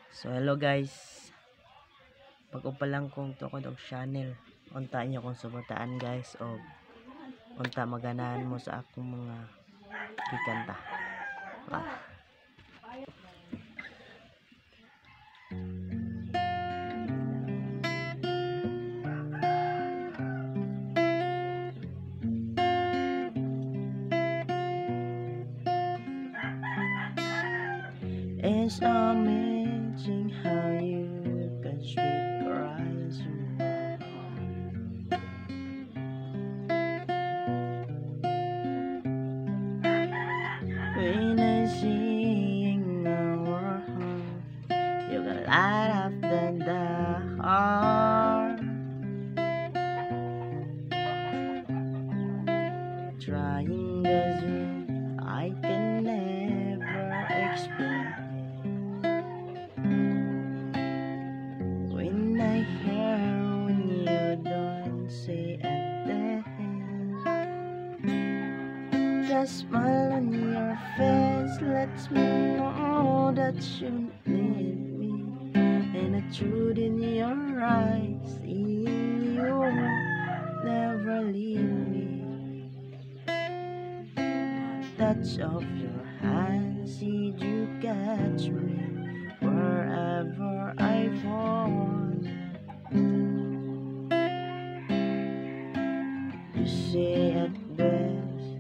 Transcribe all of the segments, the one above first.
So hello guys, bago pa lang kung tukod og channel, unta nyo kung suportaan guys, o unta maganahan mo sa akong mga gikanta. It's amazing how you can sweet rise when I sing our heart, you can light up the heart. Trying this way, I can never explain. When I hear when you don't say a thing, the smile on your face lets me know that you need me, and the truth in your eyes, you never leave me. Touch of your hands, did you catch me wherever I fall? You say at best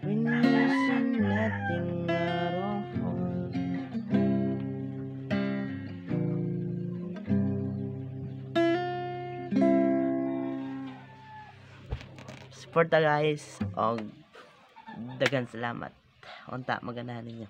when you see nothing at all. Suporta guys, og dagan salamat. Unta maganahan ninyo.